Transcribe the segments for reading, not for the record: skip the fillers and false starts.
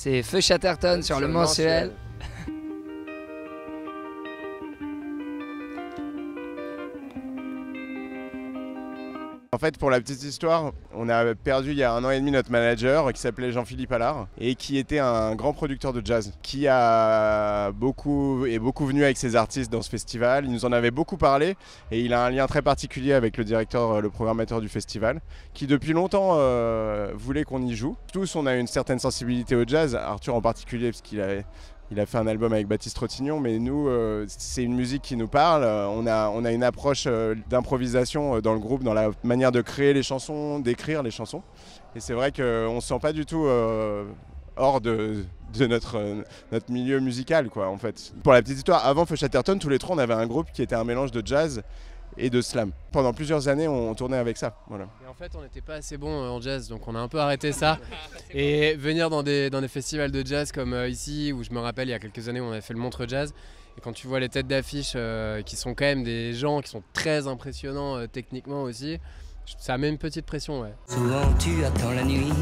C'est Feu Chatterton sur le mensuel. En fait, pour la petite histoire, on a perdu il y a 1 an et demi notre manager qui s'appelait Jean-Philippe Allard et qui était un grand producteur de jazz qui est beaucoup venu avec ses artistes dans ce festival. Il nous en avait beaucoup parlé et il a un lien très particulier avec le directeur, le programmateur du festival qui depuis longtemps voulait qu'on y joue. Tous, on a une certaine sensibilité au jazz, Arthur en particulier parce qu'il a fait un album avec Baptiste Trottignon, mais nous, c'est une musique qui nous parle. On a une approche d'improvisation dans le groupe, dans la manière de créer les chansons, d'écrire les chansons. Et c'est vrai qu'on ne se sent pas du tout hors de notre milieu musical, quoi, en fait. Pour la petite histoire, avant Feu Chatterton, tous les trois, on avait un groupe qui était un mélange de jazz et de slam. Pendant plusieurs années, on tournait avec ça. Voilà. Et en fait, on n'était pas assez bon en jazz, donc on a un peu arrêté ça. Et venir dans des festivals de jazz comme ici, où je me rappelle, il y a quelques années, on avait fait le Montreux Jazz. Et quand tu vois les têtes d'affiche qui sont quand même des gens qui sont très impressionnants techniquement aussi, ça met une petite pression. Ouais. Souvent tu attends la nuit,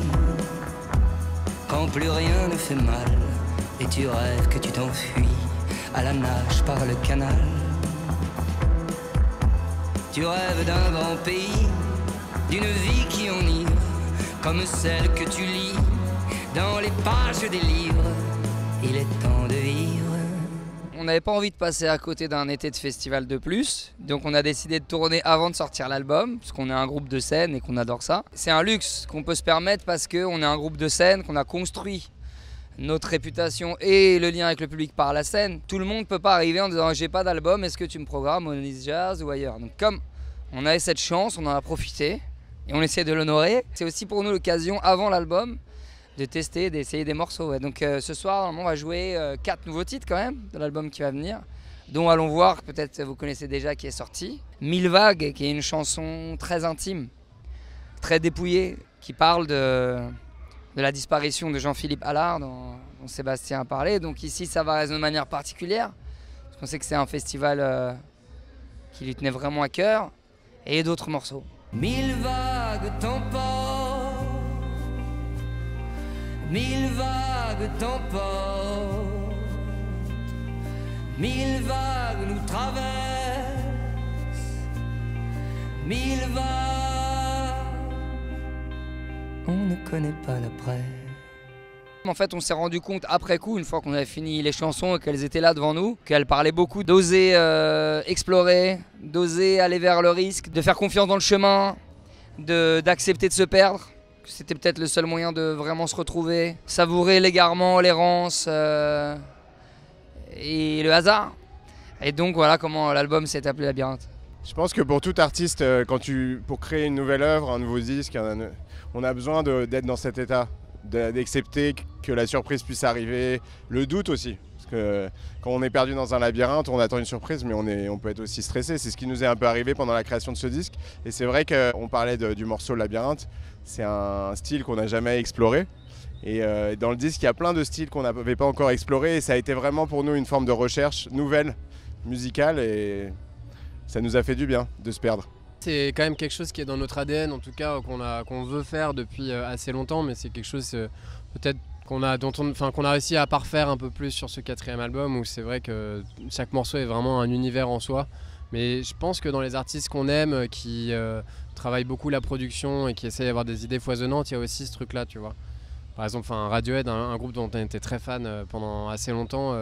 quand plus rien ne fait mal, et tu rêves que tu t'enfuis à la nage par le canal. Tu rêves d'un grand pays, d'une vie qui enivre, comme celle que tu lis dans les pages des livres. Il est temps de vivre. On n'avait pas envie de passer à côté d'un été de festival de plus, donc on a décidé de tourner avant de sortir l'album, parce qu'on est un groupe de scène et qu'on adore ça. C'est un luxe qu'on peut se permettre parce qu'on est un groupe de scène, qu'on a construit notre réputation et le lien avec le public par la scène. Tout le monde ne peut pas arriver en disant j'ai pas d'album, est-ce que tu me programmes au Nice Jazz ou ailleurs. Donc comme on avait cette chance, on en a profité et on essaie de l'honorer. C'est aussi pour nous l'occasion avant l'album de tester, d'essayer des morceaux. Ouais. Donc ce soir normalement on va jouer 4 nouveaux titres quand même de l'album qui va venir, dont Allons voir, peut-être vous connaissez déjà, qui est sorti. 1000 vagues, qui est une chanson très intime, très dépouillée, qui parle de la disparition de Jean-Philippe Allard dont Sébastien a parlé. Donc ici ça va résonner de manière particulière, parce qu'on sait que c'est un festival qui lui tenait vraiment à cœur, et d'autres morceaux. 1000 vagues t'emportent, 1000 vagues t'emportent, 1000 vagues nous traversent, 1000 vagues. On ne connaît pas l'après. En fait, on s'est rendu compte après coup, une fois qu'on avait fini les chansons et qu'elles étaient là devant nous, qu'elles parlaient beaucoup d'oser explorer, d'oser aller vers le risque, de faire confiance dans le chemin, d'accepter de se perdre. C'était peut-être le seul moyen de vraiment se retrouver, savourer l'égarement, l'errance et le hasard. Et donc voilà comment l'album s'est appelé Labyrinthe. Je pense que pour tout artiste, pour créer une nouvelle œuvre, un nouveau disque, on a besoin d'être dans cet état, d'accepter que la surprise puisse arriver, le doute aussi. Parce que quand on est perdu dans un labyrinthe, on attend une surprise, mais on peut être aussi stressé. C'est ce qui nous est un peu arrivé pendant la création de ce disque. Et c'est vrai qu'on parlait du morceau Labyrinthe, c'est un style qu'on n'a jamais exploré. Et dans le disque, il y a plein de styles qu'on n'avait pas encore explorés. Et ça a été vraiment pour nous une forme de recherche nouvelle, musicale. Et ça nous a fait du bien de se perdre. C'est quand même quelque chose qui est dans notre ADN, en tout cas qu'on veut faire depuis assez longtemps, mais c'est quelque chose peut-être qu'on a réussi à parfaire un peu plus sur ce 4e album, où c'est vrai que chaque morceau est vraiment un univers en soi. Mais je pense que dans les artistes qu'on aime, qui travaillent beaucoup la production et qui essayent d'avoir des idées foisonnantes, il y a aussi ce truc-là, tu vois. Par exemple, Radiohead, un groupe dont on était très fan pendant assez longtemps,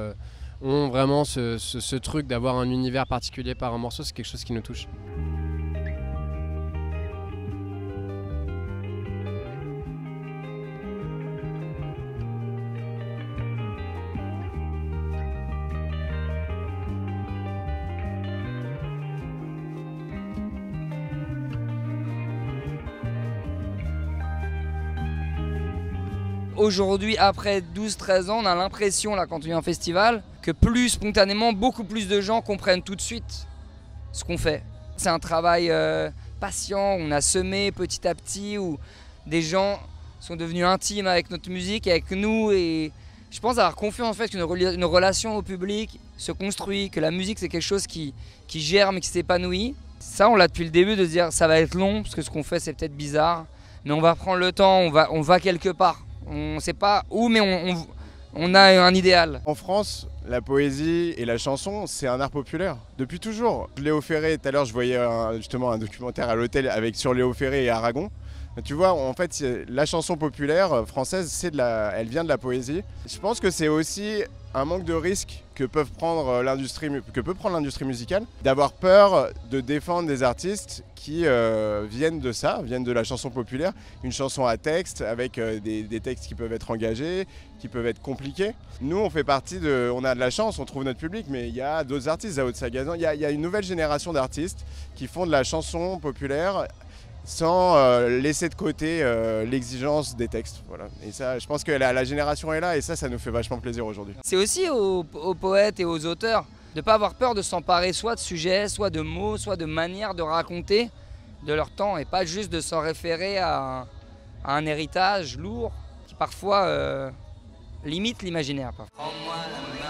ont vraiment ce truc d'avoir un univers particulier par un morceau, c'est quelque chose qui nous touche. Aujourd'hui, après 12-13 ans, on a l'impression, là, quand on vient à un festival, que plus spontanément, beaucoup plus de gens comprennent tout de suite ce qu'on fait. C'est un travail patient, on a semé petit à petit, où des gens sont devenus intimes avec notre musique, avec nous, et je pense avoir confiance en fait qu'une relation au public se construit, que la musique c'est quelque chose qui germe, qui s'épanouit. Ça, on l'a depuis le début, de se dire ça va être long, parce que ce qu'on fait c'est peut-être bizarre, mais on va prendre le temps, on va quelque part. On ne sait pas où, mais on a un idéal. En France, la poésie et la chanson, c'est un art populaire depuis toujours. Léo Ferré, tout à l'heure, je voyais justement un documentaire à l'hôtel sur Léo Ferré et Aragon. Tu vois, en fait, la chanson populaire française, elle vient de la poésie. Je pense que c'est aussi un manque de risque que peut prendre l'industrie musicale, d'avoir peur de défendre des artistes qui viennent de ça, viennent de la chanson populaire, une chanson à texte avec des textes qui peuvent être engagés, qui peuvent être compliqués. Nous, on fait partie on a de la chance, on trouve notre public, mais il y a d'autres artistes, Zao de Sagazan, il y a une nouvelle génération d'artistes qui font de la chanson populaire sans laisser de côté l'exigence des textes. Voilà. Et ça, je pense que la génération est là et ça nous fait vachement plaisir aujourd'hui. C'est aussi aux poètes et aux auteurs de ne pas avoir peur de s'emparer soit de sujets, soit de mots, soit de manières de raconter de leur temps et pas juste de s'en référer à un héritage lourd qui parfois limite l'imaginaire. Prends-moi la main.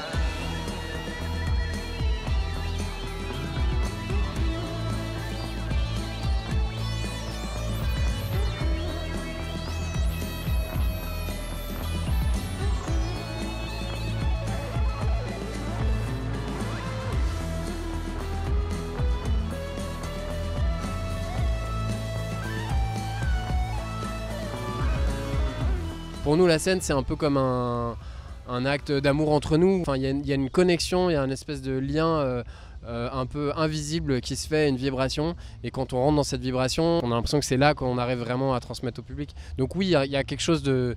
Pour nous, la scène, c'est un peu comme un acte d'amour entre nous. Enfin, il y a une connexion, il y a une espèce de lien un peu invisible qui se fait, une vibration. Et quand on rentre dans cette vibration, on a l'impression que c'est là qu'on arrive vraiment à transmettre au public. Donc oui, il y a quelque chose de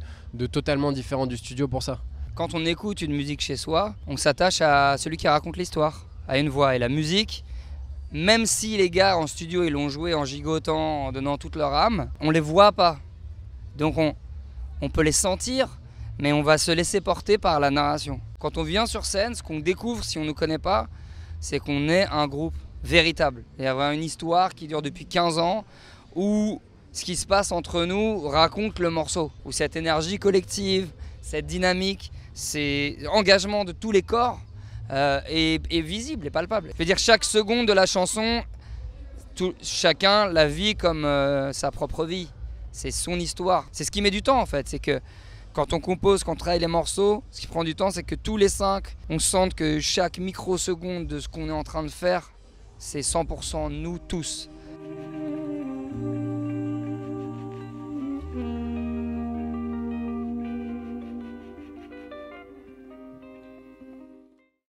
totalement différent du studio pour ça. Quand on écoute une musique chez soi, on s'attache à celui qui raconte l'histoire, à une voix. Et la musique, même si les gars en studio ils l'ont joué en gigotant, en donnant toute leur âme, on les voit pas. Donc on peut les sentir, mais on va se laisser porter par la narration. Quand on vient sur scène, ce qu'on découvre si on ne nous connaît pas, c'est qu'on est un groupe véritable. Il y a une histoire qui dure depuis 15 ans, où ce qui se passe entre nous raconte le morceau, où cette énergie collective, cette dynamique, cet engagement de tous les corps est visible et palpable. Je veux dire, chaque seconde de la chanson, chacun la vit comme sa propre vie. C'est son histoire. C'est ce qui met du temps en fait. C'est que quand on compose, quand on travaille les morceaux, ce qui prend du temps, c'est que tous les 5, on sente que chaque microseconde de ce qu'on est en train de faire, c'est 100% nous tous.